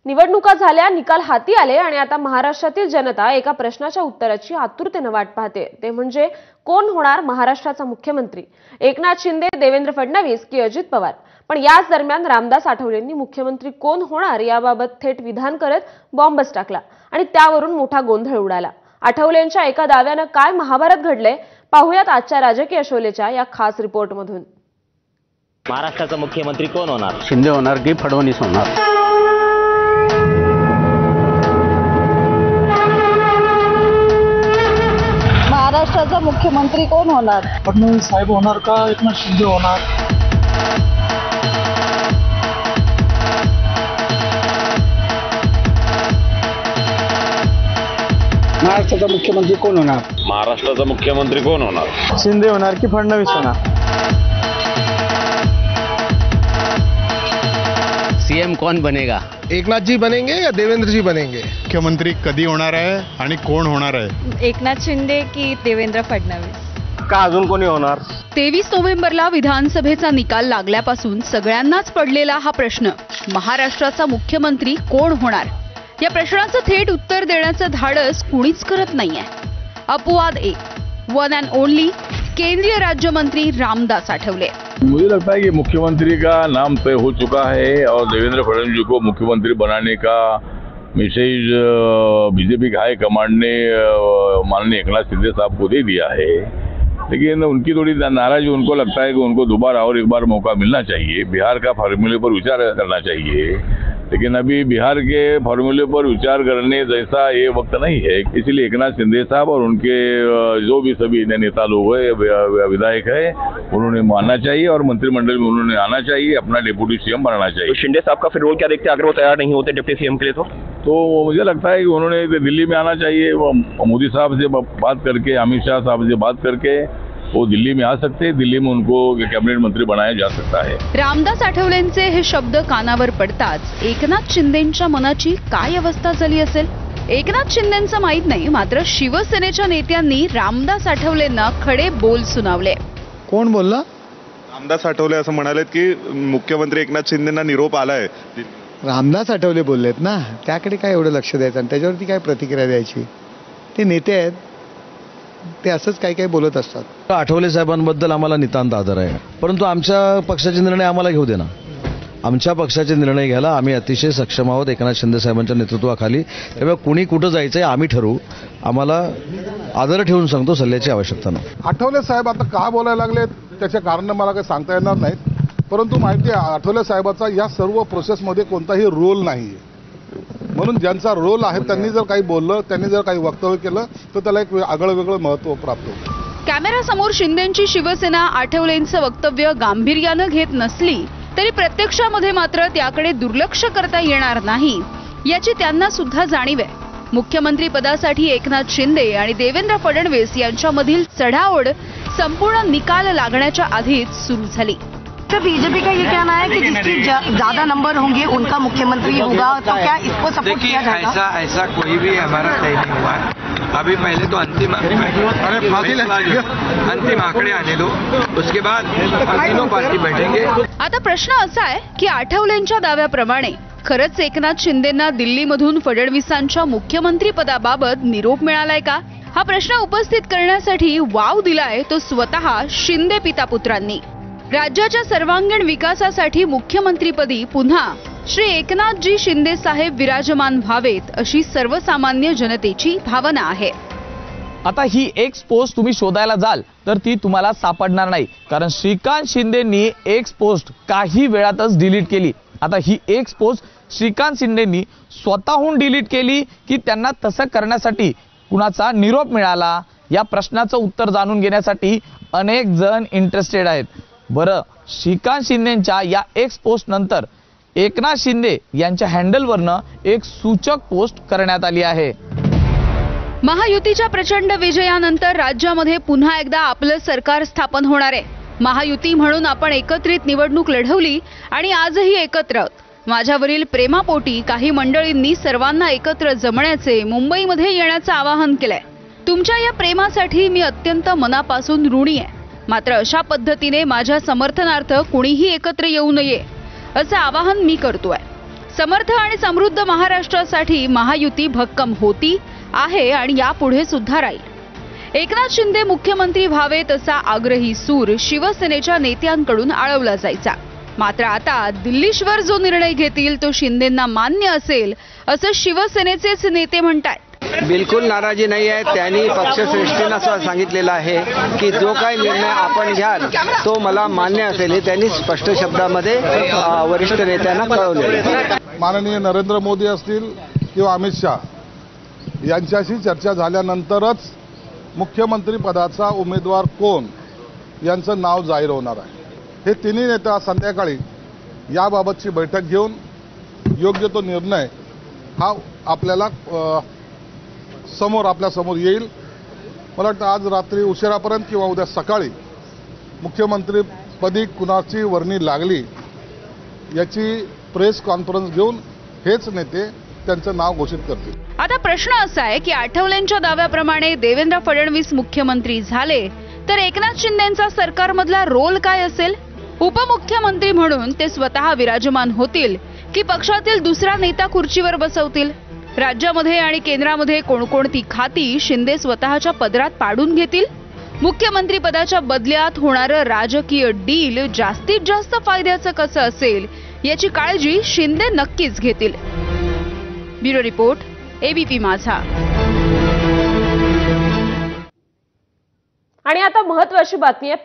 निवडणुका झाल्या, निकाल हाती आले आणि आता महाराष्ट्रातील जनता एका प्रश्नाच्या उत्तराची आतुरतेने वाट पाहते, ते म्हणजे कोण होणार महाराष्ट्राचा मुख्यमंत्री? एकनाथ शिंदे, देवेंद्र फडणवीस की अजित पवार? पण याच दरम्यान रामदास आठवलेंनी मुख्यमंत्री कोण होणार याबाबत थेट विधान करत बॉम्बच टाकला आणि त्यावरून मोठा गोंधळ उडाला। आठवलेंच्या एका दाव्याने काय महाभारत घडले पाहूयात आजच्या राजकीय शोलेच्या या खास रिपोर्टमधून। महाराष्ट्राचा मुख्यमंत्री कोण होणार? शिंदे होणार की फडणवीस होणार? महाराष्ट्राचा मुख्यमंत्री कोण होणार? फडणवीस साहेब होणार का एकनाथ शिंदे होणार? महाराष्ट्राचा मुख्यमंत्री कोण होणार? महाराष्ट्राचा मुख्यमंत्री कोण होणार? शिंदे होणार की फडणवीस होणार? सीएम कौन बनेगा? एकनाथ जी बनेंगे या देवेंद्र जी बनेंगे? मुख्यमंत्री कधी होणार आहे आणि कोण होणार आहे? एकनाथ शिंदे की देवेंद्र फडणवीस? का अजून कोणी होणार? 23 नोव्हेंबरला विधानसभेचा निकाल लागल्यापासून सगळ्यांनाच पडलेला हा प्रश्न, महाराष्ट्राचा मुख्यमंत्री कोण होणार? या प्रश्नाचं थेट उत्तर देण्याचं धाडस कुणीच करत नाहीये। अपवाद एक, वन अँड ओनली केंद्रीय राज्यमंत्री रामदास आठवले। मुझे लगता है कि मुख्यमंत्री का नाम तय हो चुका है और देवेंद्र फडणवीस जी को मुख्यमंत्री बनाने का मैसेज बीजेपी हाई कमांड ने माननीय एकनाथ शिंदे साहब को दे दिया है, लेकिन उनकी थोड़ी नाराजगी, उनको लगता है कि उनको दोबारा और एक बार मौका मिलना चाहिए, बिहार का फॉर्मूले पर विचार करना चाहिए, लेकिन अभी बिहार के फॉर्मूले पर विचार करने जैसा ये वक्त नहीं है। इसलिए एकनाथ शिंदे साहब और उनके जो भी सभी नेता लोग हैं, विधायक है, उन्होंने मानना चाहिए और मंत्रिमंडल में उन्होंने आना चाहिए, अपना डिप्टी सीएम बनाना चाहिए। तो शिंदे साहब का फिर रोल क्या देखते हैं अगर वो तैयार नहीं होते डिप्टी सीएम के लिए? तो मुझे लगता है कि उन्होंने दिल्ली में आना चाहिए, मोदी साहब से बात करके, अमित शाह साहब से बात करके वो दिल्ली में आ सकते हैं, दिल्ली में उनको कैबिनेट मंत्री बनाया जा सकता है। रामदास आठवलेंचे हे शब्द कानावर पडताच एकनाथ शिंदेंच्या मनाची काय अवस्था झाली असेल? एकनाथ शिंदेंचं माहित नाही, मात्र शिवसेनेच्या नेत्यांनी रामदास आठवलेंना खडे बोल सुनावले। कोण बोलला? रामदास आठवले असं म्हणालेत की मुख्यमंत्री एकनाथ शिंदेंना निरोप आलाय। रामदास आठवले बोललेत ना, त्याकडे काय एवढं लक्ष द्यायचं आणि त्याच्यावरती काय प्रतिक्रिया द्यायची? ते नेते आहेत, ते असंच काही काही बोलत असतात। आठवले साहेबांबद्दल आम्हाला नितांत आदर आहे, परंतु आमच्या पक्षाचे निर्णय आम्हाला घेऊ देना। आमच्या पक्षाचे निर्णय घ्यायला आम्ही अतिशय सक्षम आहोत एकनाथ शिंदे साहेबांच्या नेतृत्वाखाली। तेव्हा कुणी कुठं जायचंय आम्ही ठरवू, आम्हाला आदर ठेवून सांगतो, सल्ल्याची आवश्यकता नाही। आठवले साहेब आता का बोलायला लागले त्याचे कारण मला काही सांगता येणार नाहीत, परंतु माहिती आहे आठवले साहेबाचा या सर्व प्रोसेसमध्ये कोणताही रोल नाही, म्हणून ज्यांचा रोल आहे त्यांनी जर काही बोललं, त्यांनी जर काही वक्तव्य केलं तर त्याला एक आगळं वेगळं महत्त्व प्राप्त होतं। कॅमेरासमोर शिंदेंची शिवसेना आठवलेंचं वक्तव्य गांभीर्यानं घेत नसली तरी प्रत्यक्षामध्ये मात्र त्याकडे दुर्लक्ष करता येणार नाही याची त्यांना सुद्धा जाणीव आहे। मुख्यमंत्री पदासाठी एकनाथ शिंदे आणि देवेंद्र फडणवीस यांच्यामधील चढाओढ संपूर्ण निकाल लागण्याच्या आधीच सुरू झाली। तो बीजेपी का ये कहना है कि जिसकी ज्यादा नंबर होंगे उनका मुख्यमंत्री होगा, तो क्या इसको सपोर्ट किया जाएगा? ऐसा कोई भी हमारा तय नहीं हुआ है। अभी पहले तो अंतिम आंकड़े आने दो, उसके बाद तीनों पार्टी बैठेंगे। आता प्रश्न असा आहे की आठवलेंच्या दाव्याप्रमाणे खरंच एकनाथ शिंदेंना दिल्लीमधून फडणवीसांच्या मुख्यमंत्री पदाबाबत निरोप मिळालाय का? हा प्रश्न उपस्थित करण्यासाठी वाव दिलाय तो स्वतः शिंदे पिता पुत्रांनी। राज्याच्या सर्वांगीण विकासासाठी मुख्यमंत्रीपदी पुन्हा श्री एकनाथजी शिंदे साहेब विराजमान व्हावेत अशी सर्वसामान्य जनतेची भावना आहे। आता ही एक्स पोस्ट तुम्ही शोधायला जाल तर ती तुम्हाला सापडणार नाही, कारण श्रीकांत शिंदेंनी एक्स पोस्ट काही वेळातच डिलीट केली। आता ही एक्स पोस्ट श्रीकांत शिंदेंनी स्वतःहून डिलीट केली की त्यांना तसं करण्यासाठी कुणाचा निरोप मिळाला या प्रश्नाचं उत्तर जाणून घेण्यासाठी अनेक जण इंटरेस्टेड आहेत। बरं, श्रीकांत शिंदेंच्या या एक्स पोस्ट नंतर एकनाथ शिंदे यांच्या हँडलवरनं एक सूचक पोस्ट करण्यात आली आहे। महायुतीच्या प्रचंड विजयानंतर राज्यामध्ये पुन्हा एकदा आपलं सरकार स्थापन होणार आहे। महायुती म्हणून आपण एकत्रित निवडणूक लढवली आणि आजही एकत्र। माझ्यावरील प्रेमापोटी काही मंडळींनी सर्वांना एकत्र जमण्याचे, मुंबईमध्ये येण्याचं आवाहन केलंय। तुमच्या या प्रेमासाठी मी अत्यंत मनापासून ऋणी आहे, मात्र अशा पद्धतीने माझ्या समर्थनार्थ कुणीही एकत्र येऊ नये असं आवाहन मी करतोय। समर्थ आणि समृद्ध महाराष्ट्रासाठी महायुती भक्कम होती, आहे आणि यापुढे सुद्धा राहील. एकनाथ शिंदे मुख्यमंत्री व्हावेत असा आग्रही सूर शिवसेनेच्या नेत्यांकडून आळवला जायचा. मात्र आता दिल्लीश्वर जो निर्णय घेतील तो शिंदेंना मान्य असेल असं शिवसेनेचेच नेते म्हणतात. बिलकुल नाराजी नाही आहे. त्यांनी पक्षश्रेष्ठींना असं सांगितलेलं आहे की जो काही निर्णय आपण घ्याल तो मला मान्य असेल, हे त्यांनी स्पष्ट शब्दामध्ये वरिष्ठ नेत्यांना कळवले. माननीय नरेंद्र मोदी असतील किंवा अमित शाह यांच्याशी चर्चा झाल्यानंतरच मुख्यमंत्री पदाचा उमेदवार कोण यांचं नाव जाहीर होणार आहे. हे तिन्ही नेते संध्याकाळी याबाबतची बैठक घेऊन योग्य तो निर्णय हा आपल्याला आपल्या समोर येईल. मला वाटतं आज रात्री उशिरापर्यंत किंवा उद्या सकाळी मुख्यमंत्रीपदी कुणाची वर्णी लागली याची प्रेस कॉन्फरन्स घेऊन हेच नेते त्यांचं नाव घोषित करतील. आता प्रश्न असा आहे की आठवलेंच्या दाव्याप्रमाणे देवेंद्र फडणवीस मुख्यमंत्री झाले तर एकनाथ शिंदेंचा सरकारमधला रोल काय असेल? उपमुख्यमंत्री म्हणून ते स्वतः विराजमान होतील की पक्षातील दुसरा नेता खुर्चीवर बसवतील? राज्यामध्ये आणि केंद्रामध्ये कोणकोणती खाती शिंदे स्वतःच्या पदरात पाडून घेतील? मुख्यमंत्री पदाच्या बदल्यात होणारं राजकीय डील जास्तीत जास्त फायद्याचं कसं असेल याची काळजी शिंदे नक्कीच घेतील. ब्युरो रिपोर्ट, एबीपी माझा. आणि आता महत्त्वाची बातमी आहे.